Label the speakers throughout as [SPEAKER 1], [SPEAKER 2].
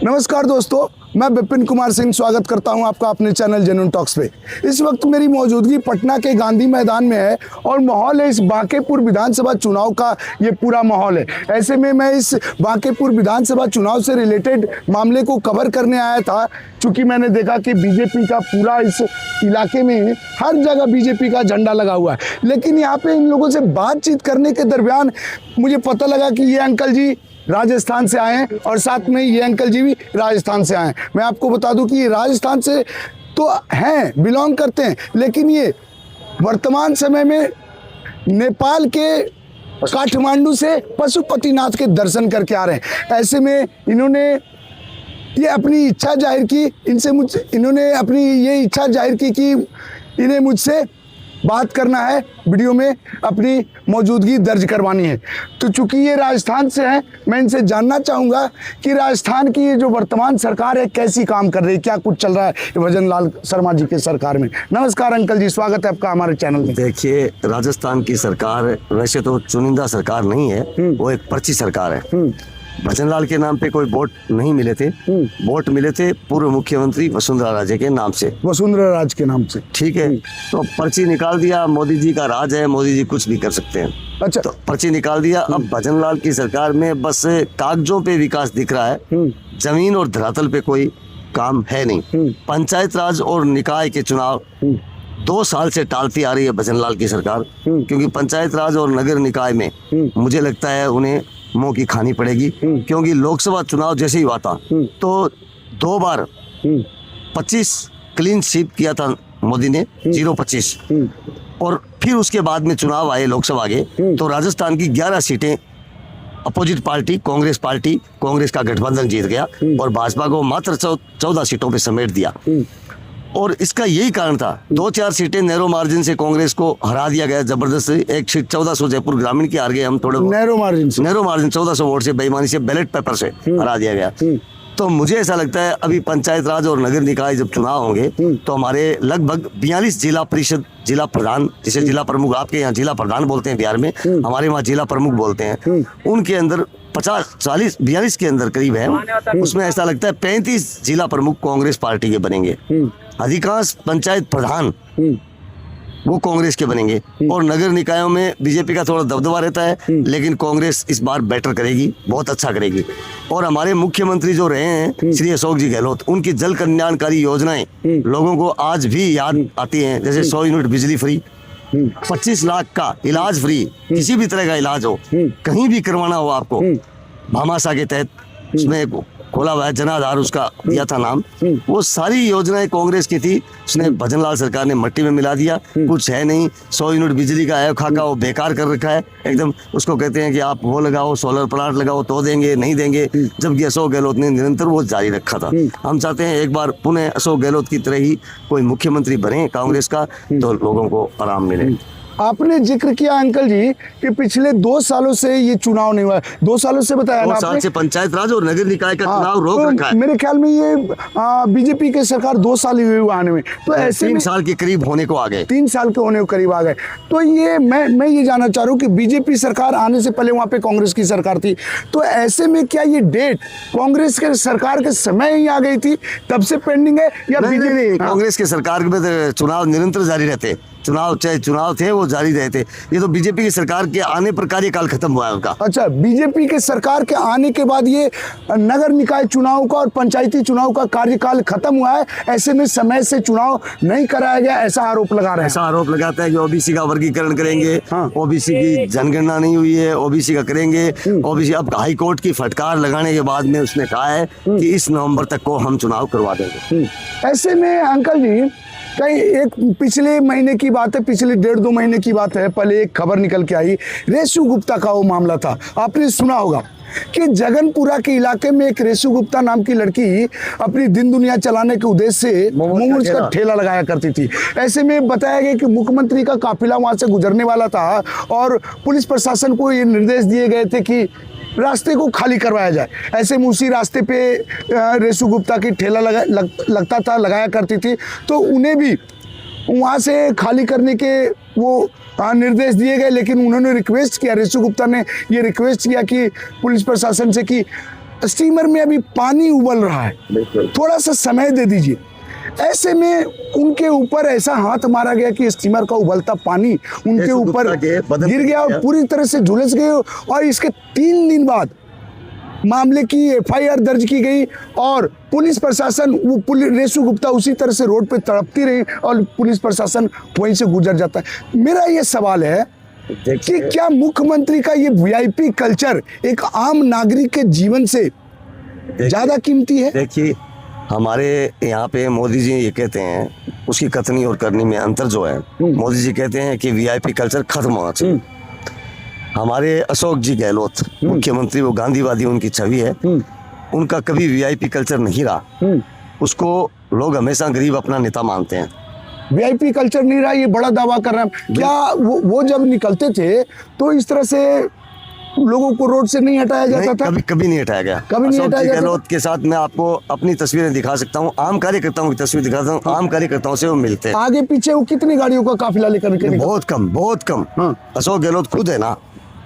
[SPEAKER 1] नमस्कार दोस्तों, मैं विपिन कुमार सिंह स्वागत करता हूं आपका अपने चैनल जेन्युइन टॉक्स पे। इस वक्त मेरी मौजूदगी पटना के गांधी मैदान में है और माहौल है इस बांकेपुर विधानसभा चुनाव का, ये पूरा माहौल है। ऐसे में मैं इस बांकेपुर विधानसभा चुनाव से रिलेटेड मामले को कवर करने आया था, चूँकि मैंने देखा कि बीजेपी का पूरा इस इलाके में हर जगह बीजेपी का झंडा लगा हुआ है। लेकिन यहाँ पे इन लोगों से बातचीत करने के दरमियान मुझे पता लगा कि ये अंकल जी राजस्थान से आए हैं और साथ में ये अंकल जी भी राजस्थान से आए हैं। मैं आपको बता दूं कि ये राजस्थान से तो हैं, बिलोंग करते हैं, लेकिन ये वर्तमान समय में नेपाल के काठमांडू से पशुपतिनाथ के दर्शन करके आ रहे हैं। ऐसे में इन्होंने ये अपनी इच्छा जाहिर की, इन्होंने अपनी ये इच्छा जाहिर की कि इन्हें मुझसे बात करना है, वीडियो में अपनी मौजूदगी दर्ज करवानी है। तो चूंकि ये राजस्थान से हैं, मैं इनसे जानना चाहूँगा कि राजस्थान की ये जो वर्तमान सरकार है कैसी काम कर रही है, क्या कुछ चल रहा है भजन लाल शर्मा जी के सरकार में। नमस्कार अंकल जी, स्वागत है आपका हमारे चैनल में।
[SPEAKER 2] देखिए, राजस्थान की सरकार वैसे तो चुनिंदा सरकार नहीं है, वो एक पर्ची सरकार है। भजन लाल के नाम पे कोई वोट नहीं मिले थे, वोट मिले थे पूर्व मुख्यमंत्री वसुंधरा राजे के नाम से,
[SPEAKER 1] वसुंधरा राज के नाम से।
[SPEAKER 2] ठीक है, तो पर्ची निकाल दिया, मोदी जी का राज है, मोदी जी कुछ भी कर सकते हैं।
[SPEAKER 1] अच्छा,
[SPEAKER 2] तो पर्ची निकाल दिया। अब भजन लाल की सरकार में बस कागजों पे विकास दिख रहा है, जमीन और धरातल पे कोई काम है नहीं। पंचायत राज और निकाय के चुनाव 2 साल से टालती आ रही है भजन लाल की सरकार, क्योंकि पंचायत राज और नगर निकाय में मुझे लगता है उन्हें मुंह की खानी पड़ेगी, क्योंकि लोकसभा चुनाव जैसे ही हुआ था तो 2 बार 25 क्लीन स्वीप किया था मोदी ने, 0-25, और फिर उसके बाद में चुनाव आए लोकसभा के, तो राजस्थान की 11 सीटें अपोजिट पार्टी कांग्रेस का गठबंधन जीत गया और भाजपा को मात्र 14 सीटों पे समेट दिया। और इसका यही कारण था, 2-4 सीटें नैरो मार्जिन से कांग्रेस को हरा दिया गया जबरदस्ती। एक सीट 1400 जयपुर ग्रामीण की हार गए हम, थोड़े नैरो मार्जिन 1400 वोट से, बेईमानी से, बैलेट पेपर से हरा दिया गया। तो मुझे ऐसा लगता है अभी पंचायत राज और नगर निकाय जब चुनाव होंगे तो हमारे लगभग 42 जिला परिषद, जिला प्रधान, जिसे जिला प्रमुख आपके यहाँ जिला प्रधान बोलते हैं बिहार में, हमारे वहाँ जिला प्रमुख बोलते हैं, उनके अंदर 42 के अंदर करीब है, उसमें ऐसा लगता है 35 जिला प्रमुख कांग्रेस पार्टी के बनेंगे। अधिकांश पंचायत प्रधान वो कांग्रेस के बनेंगे और नगर निकायों में बीजेपी का थोड़ा दबदबा रहता है, लेकिन कांग्रेस इस बार बेटर करेगी, बहुत अच्छा करेगी। और हमारे मुख्यमंत्री जो रहे हैं श्री अशोक जी गहलोत, उनकी जल कल्याणकारी योजनाएं लोगों को आज भी याद आती हैं, जैसे 100 यूनिट बिजली फ्री, 25 लाख का इलाज फ्री, किसी भी तरह का इलाज हो, कहीं भी करवाना हो आपको, भामाशाह के तहत उसमें खोला हुआ है, जनाधार उसका दिया था नाम। वो सारी योजनाएं कांग्रेस की थी, उसने भजन लाल सरकार ने मट्टी में मिला दिया, कुछ है नहीं। 100 यूनिट बिजली का है खाका, वो बेकार कर रखा है एकदम। उसको कहते हैं कि आप वो लगाओ, सोलर प्लांट लगाओ तो देंगे, नहीं देंगे, जबकि अशोक गहलोत ने निरंतर वो जारी रखा था। हम चाहते हैं एक बार पुनः अशोक गहलोत की तरह ही कोई मुख्यमंत्री बने कांग्रेस का, तो लोगों को आराम मिले।
[SPEAKER 1] आपने जिक्र किया अंकल जी कि पिछले 2 सालों से ये चुनाव नहीं हुआ, 2 सालों से बताया ना आपने,
[SPEAKER 2] 2 साल से पंचायत राज और नगर निकाय का चुनाव रोक रखा है।
[SPEAKER 1] मेरे ख्याल में ये बीजेपी की सरकार 2 साल ही हुई आने में, तो ऐसे
[SPEAKER 2] 3 साल के करीब होने को आ गए,
[SPEAKER 1] 3 साल के होने को करीब आ गए। तो ये मैं ये जानना चाह रहा हूँ कि बीजेपी सरकार आने से पहले वहाँ पे कांग्रेस की सरकार थी, तो ऐसे में क्या ये डेट कांग्रेस के सरकार के समय ही आ गई थी, तब से पेंडिंग है या बीजेपी?
[SPEAKER 2] कांग्रेस के सरकार में चुनाव निरंतर जारी रहते, चाहे चुनाव थे वो जारी रहे थे। ये तो बीजेपी की सरकार के आने पर कार्यकाल खत्म हुआ है उनका। अच्छा,
[SPEAKER 1] बीजेपी के सरकार के आने के बाद ये नगर निकाय चुनाव का और पंचायती चुनाव का कार्यकाल खत्म हुआ है, ऐसे में समय से चुनाव नहीं कराया गया, ऐसा आरोप लगा रहे हैं।
[SPEAKER 2] ऐसा आरोप लगाता है कि ओबीसी का वर्गीकरण करेंगे, ओबीसी की जनगणना नहीं हुई है, ओबीसी का करेंगे, ओबीसी। अब हाई कोर्ट की फटकार लगाने के बाद में उसने कहा है कि इस नवंबर तक को हम चुनाव करवा देंगे।
[SPEAKER 1] ऐसे में अंकल जी कहीं एक पिछले महीने की बात है, पिछले 1.5-2 महीने की बात है, पहले एक खबर निकल के आई, रेशु गुप्ता का वो मामला था, आपने सुना होगा कि जगनपुरा के इलाके में एक रेशु गुप्ता नाम की लड़की अपनी दिन दुनिया चलाने के उद्देश्य से मोमोज का ठेला लगाया करती थी। ऐसे में बताया गया कि मुख्यमंत्री का काफिला वहां से गुजरने वाला था और पुलिस प्रशासन को ये निर्देश दिए गए थे कि रास्ते को खाली करवाया जाए। ऐसे में उसी रास्ते पे रेशु गुप्ता की ठेला लगाया करती थी, तो उन्हें भी वहाँ से खाली करने के वो निर्देश दिए गए, लेकिन उन्होंने रिक्वेस्ट किया, रेशु गुप्ता ने ये रिक्वेस्ट किया कि पुलिस प्रशासन से कि स्टीमर में अभी पानी उबल रहा है,
[SPEAKER 2] बिल्कुल।
[SPEAKER 1] थोड़ा सा समय दे दीजिए। ऐसे में उनके ऊपर ऐसा हाथ मारा गया कि स्टीमर का उबलता पानी उनके ऊपर गिर गया और पूरी तरह से झुलस गए। और इसके 3 दिन बाद मामले की एफआईआर दर्ज की गई और पुलिस प्रशासन, वो पुलिस रेशु गुप्ता उसी तरह से रोड पे तड़पती रही और पुलिस प्रशासन वहीं से गुजर जाता है। मेरा ये सवाल है कि क्या मुख्यमंत्री का ये वीआईपी कल्चर एक आम नागरिक के जीवन से ज्यादा कीमती है?
[SPEAKER 2] देखिए, हमारे यहाँ पे मोदी जी ये कहते हैं, उसकी कथनी और करनी में अंतर जो है, मोदी जी कहते हैं कि वीआईपी कल्चर खत्म होना चाहिए। हमारे अशोक जी गहलोत मुख्यमंत्री, वो गांधीवादी उनकी छवि है, उनका कभी वीआईपी कल्चर नहीं रहा। उसको लोग हमेशा गरीब अपना नेता मानते हैं।
[SPEAKER 1] वीआईपी कल्चर नहीं रहा, ये बड़ा दावा कर रहे हैं। क्या वो जब निकलते थे तो इस तरह से लोगों को रोड से नहीं हटाया जाता था?
[SPEAKER 2] कभी नहीं हटाया गया।
[SPEAKER 1] कभी नहीं हटाया जाता।
[SPEAKER 2] गहलोत के साथ मैं आपको अपनी तस्वीरें दिखा सकता हूँ, आम कार्यकर्ताओं की तस्वीर दिखाता हूँ, आम कार्यकर्ताओं से वो मिलते हैं।
[SPEAKER 1] आगे पीछे वो कितनी गाड़ियों का काफिला लेकर के
[SPEAKER 2] बहुत कम।
[SPEAKER 1] हाँ।
[SPEAKER 2] अशोक गहलोत खुद है ना,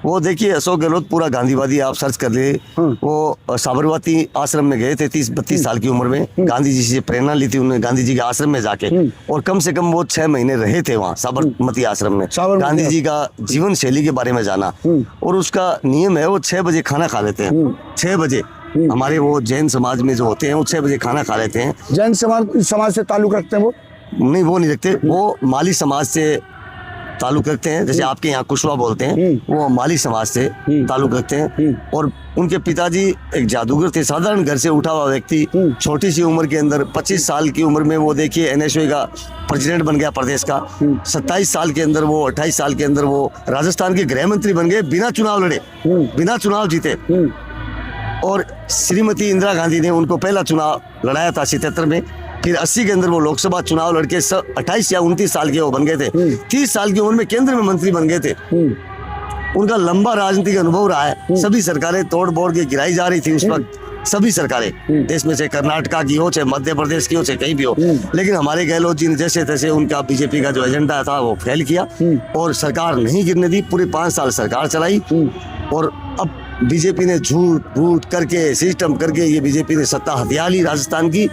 [SPEAKER 2] वो देखिए, अशोक गहलोत पूरा गांधीवादी, आप सर्च कर लिए। वो साबरमती आश्रम में गए थे 30-32 साल की उम्र में, गांधी जी से प्रेरणा ली थी उन्होंने, गांधी जी के आश्रम में जाके, और कम से कम वो 6 महीने रहे थे वहाँ साबरमती आश्रम में। गांधी जी का जीवन शैली के बारे में जाना, और उसका नियम है वो 6 बजे खाना खा लेते हैं। 6 बजे हमारे वो जैन समाज में जो होते हैं वो 6 बजे खाना खा लेते हैं।
[SPEAKER 1] जैन समाज से ताल्लुक रखते हैं वो?
[SPEAKER 2] नहीं, वो नहीं रखते, वो माली समाज से ताल्लुक रखते हैं। जैसे आपके यहाँ कुशवा बोलते हैं, वो माली समाज से ताल्लुक रखते हैं। और उनके पिताजी एक जादूगर थे, साधारण घर से उठा हुआ व्यक्ति, छोटी सी उम्र के अंदर 25 साल की उम्र में वो देखिए एनएसयू का प्रेसिडेंट बन गया प्रदेश का। 27 साल के अंदर वो, 28 साल के अंदर वो राजस्थान के गृह मंत्री बन गए, बिना चुनाव लड़े, बिना चुनाव जीते। और श्रीमती इंदिरा गांधी ने उनको पहला चुनाव लड़ाया था 77 में। फिर 80 के अंदर वो लोकसभा चुनाव लड़के 28 या 29 साल के वो बन गए थे। 30 साल की उम्र में केंद्र में मंत्री बन गए थे। उनका लंबा राजनीतिक अनुभव रहा है। सभी सरकारें तोड़ बोड़ के गिराई जा रही थी उस वक्त, सभी सरकारें देश में, चाहे कर्नाटका की हो, चाहे मध्य प्रदेश की हो, चाहे कहीं भी हो। लेकिन हमारे गहलोत जी ने जैसे तैसे उनका बीजेपी का जो एजेंडा था वो फेल किया और सरकार नहीं गिरने दी। पूरे 5 साल सरकार चलाई और अब बीजेपी ने झूठ करके, सिस्टम करके, ये बीजेपी ने सत्ता हथिया ली राजस्थान की।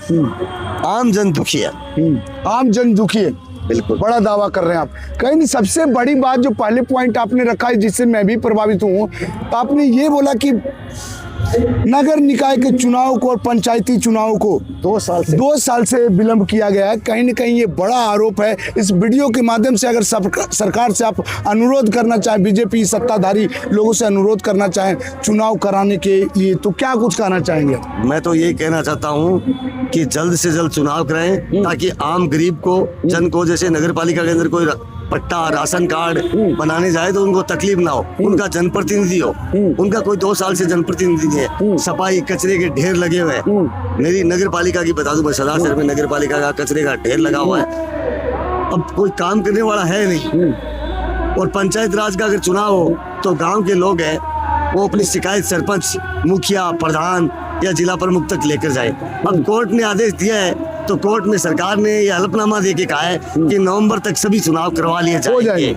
[SPEAKER 2] आम जन दुखी है,
[SPEAKER 1] आम जन दुखी है।
[SPEAKER 2] बिल्कुल,
[SPEAKER 1] बड़ा दावा कर रहे हैं आप। कहीं नहीं, सबसे बड़ी बात जो पहले पॉइंट आपने रखा है जिससे मैं भी प्रभावित हूँ, तो आपने ये बोला कि नगर निकाय के चुनाव को और पंचायती चुनाव को 2 साल से विलंब किया गया है। कहीं न कहीं ये बड़ा आरोप है। इस वीडियो के माध्यम से अगर सरकार से आप अनुरोध करना चाहें, बीजेपी सत्ताधारी लोगों से अनुरोध करना चाहें चुनाव कराने के लिए, तो क्या कुछ कहना चाहेंगे?
[SPEAKER 2] मैं तो यही कहना चाहता हूँ कि जल्द से जल्द चुनाव कराएं, ताकि आम गरीब को, जन को, जैसे नगर पालिका के अंदर कोई पट्टा, राशन कार्ड बनाने जाए तो उनको तकलीफ ना हो, उनका जनप्रतिनिधि हो। उनका कोई 2 साल से जनप्रतिनिधि नहीं है। सफाई कचरे के ढेर लगे हुए हैं। मेरी नगर पालिका की बता दूं, मैं सदा शहर में नगर पालिका का कचरे का ढेर लगा हुआ है। अब कोई काम करने वाला है नहीं। और पंचायत राज का अगर चुनाव हो तो गांव के लोग हैं, वो अपनी शिकायत सरपंच, मुखिया, प्रधान या जिला प्रमुख तक लेकर जाए। अब कोर्ट ने आदेश दिया है तो कोर्ट में सरकार ने ये हलफनामा दे के कहा है कि नवंबर तक सभी चुनाव करवा लिए जाएंगे।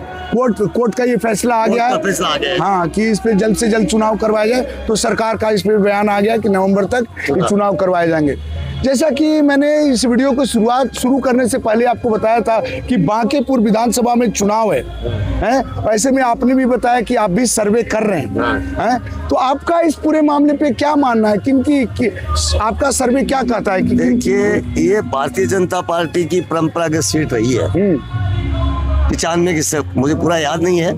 [SPEAKER 1] कोर्ट का ये फैसला आ गया है। हाँ, कि इस पे जल्द से जल्द चुनाव करवाया जाए। तो सरकार का इस पे बयान आ गया कि नवंबर तक ये चुनाव करवाए जाएंगे। जैसा कि मैंने इस वीडियो को शुरू करने से पहले आपको बताया था कि बांकीपुर विधानसभा में चुनाव है। ऐसे में आपने भी बताया कि आप भी सर्वे कर रहे हैं। तो आपका इस पूरे मामले पे क्या मानना है? आपका सर्वे क्या कहता है?
[SPEAKER 2] देखिए, ये भारतीय जनता पार्टी की परंपरागत सीट रही है 95 की, मुझे पूरा याद नहीं है,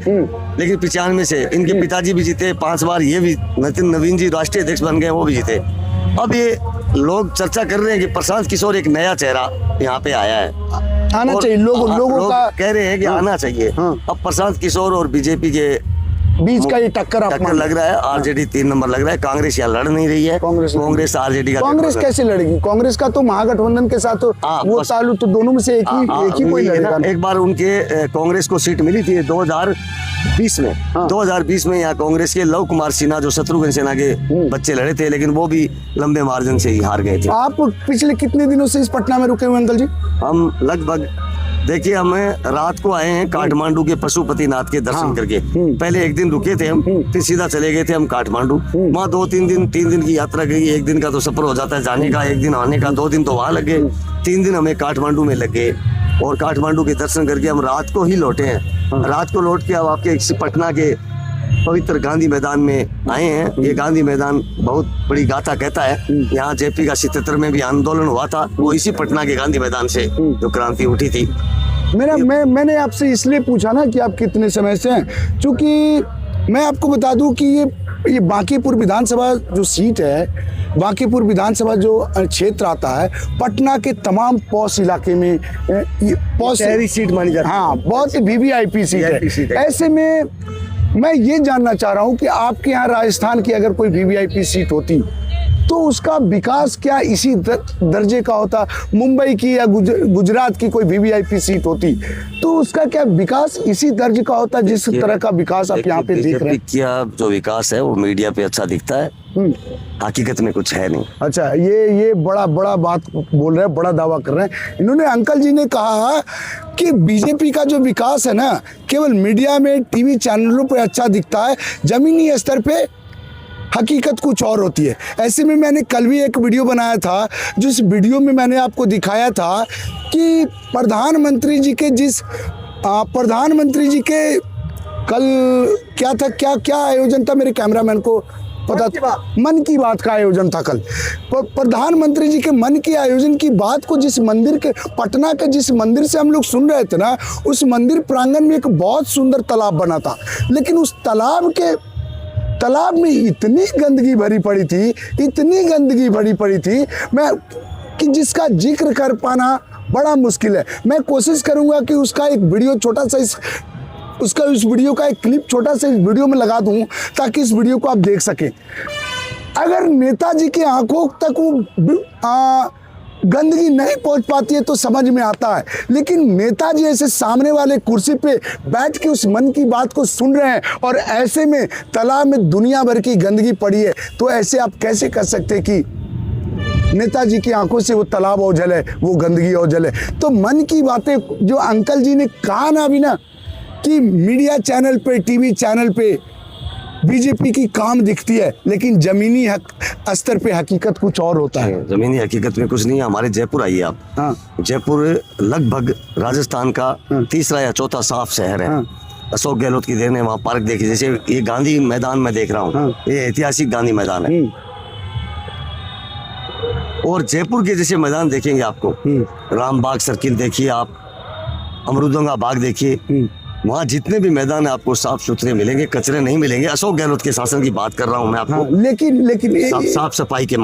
[SPEAKER 2] लेकिन 95 से इनके पिताजी भी जीते 5 बार, ये भी नितिन नवीन जी राष्ट्रीय अध्यक्ष बन गए, वो भी जीते। अब ये लोग चर्चा कर रहे हैं कि प्रशांत किशोर एक नया चेहरा यहाँ पे आया है,
[SPEAKER 1] आना चाहिए। लोगों का
[SPEAKER 2] कह रहे हैं कि आना चाहिए। अब प्रशांत किशोर और बीजेपी के
[SPEAKER 1] बीच का ये टक्कर
[SPEAKER 2] लग रहा है। आरजेडी 3 नंबर लग रहा है। कांग्रेस यहाँ लड़ नहीं रही है। कांग्रेस आरजेडी का,
[SPEAKER 1] कांग्रेस कैसे लड़ेगी? कांग्रेस का तो महागठबंधन के साथ वो ताल्लुक, तो दोनों में से एक ही कोई लड़ेगा।
[SPEAKER 2] एक बार उनके कांग्रेस को सीट मिली थी 2020 में। 2020 में यहाँ कांग्रेस के लव कुमार सिन्हा, जो शत्रुघ्न सिन्हा के बच्चे लड़े थे, लेकिन वो भी लंबे मार्जिन से ही हार गए थे।
[SPEAKER 1] आप पिछले कितने दिनों से इस पटना में रुके हुए अंकल जी?
[SPEAKER 2] हम लगभग देखिए हमें रात को आए हैं काठमांडू के पशुपतिनाथ के दर्शन
[SPEAKER 1] हाँ।
[SPEAKER 2] करके। पहले एक दिन रुके थे हम, फिर सीधा चले गए थे हम काठमांडू। वहाँ 3 दिन की यात्रा गई। एक दिन का तो सफर हो जाता है जाने का, एक दिन आने का, 2 दिन तो वहाँ लग गए, 3 दिन हमें काठमांडू में लग गए। और काठमांडू के दर्शन करके हम रात को ही लौटे हैं। रात को लौट के अब आपके पटना के पवित्र गांधी मैदान में आए हैं। ये गांधी मैदान बहुत बड़ी गाथा कहता है। यहाँ जेपी का 77 में भी आंदोलन हुआ था, वो इसी पटना के गांधी मैदान से जो क्रांति उठी थी।
[SPEAKER 1] मैंने आपसे इसलिए पूछा ना कि आप कितने समय से हैं, क्योंकि मैं आपको बता दूं कि ये बांकीपुर विधानसभा जो सीट है, बांकीपुर विधानसभा जो क्षेत्र आता है, पटना के तमाम पॉश इलाके में पॉश
[SPEAKER 2] शहरी सीट मानी जाती है।
[SPEAKER 1] हाँ, बहुत ही वीवीआईपी सीट है। ऐसे में मैं ये जानना चाह रहा हूँ कि आपके यहाँ राजस्थान की अगर कोई वीवीआईपी सीट होती तो उसका विकास क्या इसी दर्जे का होता? मुंबई की या गुजरात की कोई वीवीआईपी सीट होती तो उसका क्या विकास इसी दर्जे का होता जिस तरह का विकास आप यहाँ पे देख रहे हैं?
[SPEAKER 2] क्या जो विकास है वो मीडिया पे अच्छा दिखता है, हकीकत में कुछ है नहीं।
[SPEAKER 1] अच्छा, ये बड़ा बात बोल रहे हैं, बड़ा दावा कर रहे हैं। इन्होंने, अंकल जी ने कहा कि बीजेपी का जो विकास है ना, केवल मीडिया में, टीवी चैनलों पे अच्छा दिखता है, जमीनी स्तर पे हकीकत कुछ और होती है। ऐसे में मैंने कल भी एक वीडियो बनाया था, जिस वीडियो में मैंने आपको दिखाया था कि प्रधानमंत्री जी के कल क्या था, क्या आयोजन था, मेरे कैमरामैन को पता था, मन की बात का आयोजन था कल। प्रधानमंत्री जी के मन की आयोजन की बात को जिस मंदिर के, पटना के जिस मंदिर से हम लोग सुन रहे थे ना, उस मंदिर प्रांगण में एक बहुत सुंदर तालाब बना था, लेकिन उस तालाब में इतनी गंदगी भरी पड़ी थी मैं कि जिसका जिक्र कर पाना बड़ा मुश्किल है। मैं कोशिश करूंगा कि उसका एक वीडियो छोटा सा उस वीडियो का एक क्लिप छोटा सा इस वीडियो में लगा दूं ताकि इस वीडियो को आप देख सकें। अगर नेताजी की आंखों तक वो गंदगी नहीं पहुंच पाती है तो समझ में आता है, लेकिन नेताजी ऐसे सामने वाले कुर्सी पे बैठ के उस मन की बात को सुन रहे हैं और ऐसे में तालाब में दुनिया भर की गंदगी पड़ी है, तो ऐसे आप कैसे कर सकते हैं कि नेताजी की आंखों से वो तालाब ओझल है, वो गंदगी ओझल है? तो मन की बातें जो अंकल जी ने कहा ना अभी ना, कि मीडिया चैनल पे, टीवी चैनल पे बीजेपी की काम दिखती है, लेकिन जमीनी स्तर पे हकीकत कुछ और होता है।
[SPEAKER 2] जमीनी हकीकत में कुछ नहीं है। हमारे जयपुर आइए आप।
[SPEAKER 1] हाँ।
[SPEAKER 2] जयपुर लगभग राजस्थान का तीसरा या चौथा साफ शहर है।
[SPEAKER 1] हाँ।
[SPEAKER 2] अशोक गहलोत की देन है। वहाँ पार्क देखिए, जैसे ये गांधी मैदान में देख रहा हूँ।
[SPEAKER 1] हाँ।
[SPEAKER 2] ये ऐतिहासिक गांधी मैदान है। और जयपुर के जैसे मैदान देखेंगे आपको, रामबाग सर्किल देखिए आप, अमरूदों का बाग देखिए, वहाँ जितने भी मैदान है आपको साफ सुथरे मिलेंगे, कचरे नहीं मिलेंगे। अशोक गहलोत के शासन की बात कर रहा हूँ मैं आपको।
[SPEAKER 1] हाँ, लेकिन
[SPEAKER 2] साफ सफाई के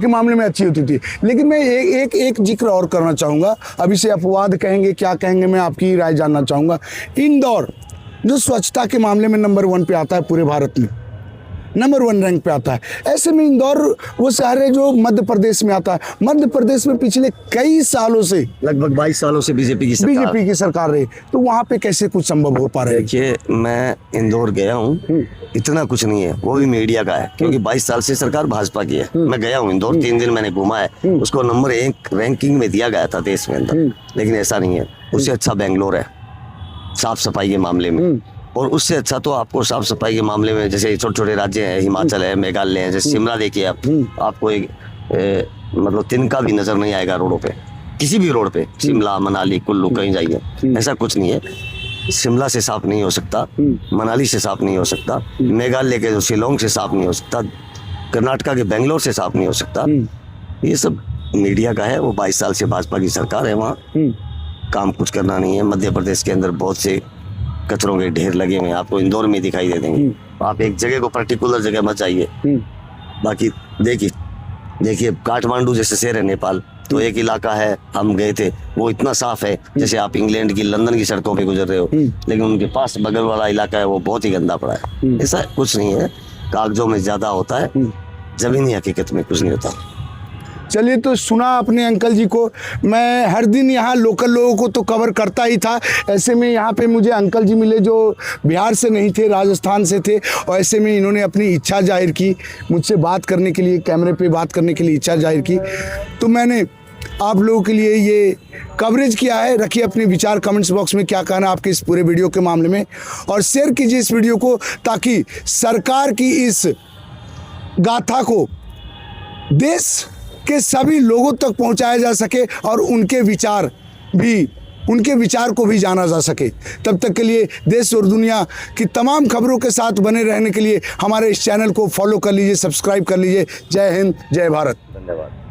[SPEAKER 2] मामले में
[SPEAKER 1] अच्छी होती थी। लेकिन मैं एक जिक्र और करना चाहूँगा, अभी से अपवाद कहेंगे क्या कहेंगे, मैं आपकी राय जानना चाहूँगा। इंदौर जो स्वच्छता के मामले में नंबर 1 पे आता है, पूरे भारत में नंबर 1 रैंक पे आता है। ऐसे में इंदौर वो शहर है जो मध्य प्रदेश में आता है। मध्य प्रदेश में पिछले कई सालों से,
[SPEAKER 2] लगभग 22 सालों से बीजेपी की सरकार रही,
[SPEAKER 1] तो वहाँ पे कैसे कुछ संभव हो पा रहा है?
[SPEAKER 2] देखिए, मैं इंदौर गया हूँ, इतना कुछ नहीं है, वो भी मीडिया का है, क्योंकि 22 साल से सरकार भाजपा की है। मैं गया हूँ इंदौर, 3 दिन मैंने घूमा है। उसको नंबर 1 रैंकिंग में दिया गया था देश में अंदर, लेकिन ऐसा नहीं है। उससे अच्छा बेंगलोर है साफ सफाई के मामले में, और उससे अच्छा तो आपको साफ सफाई के मामले में जैसे छोटे छोटे राज्य हैं, हिमाचल है, मेघालय है, जैसे शिमला देखिए आप, आपको एक मतलब तिनका भी नजर नहीं आएगा रोडों पे, किसी भी रोड पे। शिमला, मनाली, कुल्लू, कहीं जाइए, ऐसा कुछ नहीं है। शिमला से साफ नहीं हो सकता, मनाली से साफ नहीं हो सकता, मेघालय के जो शिलोंग से साफ नहीं हो सकता, कर्नाटका के बेंगलोर से साफ नहीं हो सकता। ये सब मीडिया का है। वो 22 साल से भाजपा की सरकार है, वहाँ काम कुछ करना नहीं है। मध्य प्रदेश के अंदर बहुत से कचरों के ढेर लगे हुए हैं, आपको इंदौर में दिखाई दे देंगे। आप एक जगह को पर्टिकुलर जगह मत जाइए। बाकी देखिए काठमांडू जैसे शहर है नेपाल, तो एक इलाका है, हम गए थे, वो इतना साफ है जैसे आप इंग्लैंड की, लंदन की सड़कों पे गुजर रहे हो, लेकिन उनके पास बगल वाला इलाका है वो बहुत ही गंदा पड़ा है। ऐसा कुछ नहीं है, कागजों में ज्यादा होता है, जमीनी हकीकत में कुछ नहीं होता।
[SPEAKER 1] चलिए, तो सुना अपने अंकल जी को। मैं हर दिन यहाँ लोकल लोगों को तो कवर करता ही था, ऐसे में यहाँ पे मुझे अंकल जी मिले जो बिहार से नहीं थे, राजस्थान से थे, और ऐसे में इन्होंने अपनी इच्छा जाहिर की मुझसे बात करने के लिए, कैमरे पे बात करने के लिए इच्छा जाहिर की। तो मैंने आप लोगों के लिए ये कवरेज किया है। रखिए अपने विचार कमेंट्स बॉक्स में, क्या कहना आपके इस पूरे वीडियो के मामले में, और शेयर कीजिए इस वीडियो को ताकि सरकार की इस गाथा को देश के सभी लोगों तक पहुंचाया जा सके और उनके विचार को भी जाना जा सके। तब तक के लिए देश और दुनिया की तमाम खबरों के साथ बने रहने के लिए हमारे इस चैनल को फॉलो कर लीजिए, सब्सक्राइब कर लीजिए। जय हिंद, जय भारत।
[SPEAKER 2] धन्यवाद।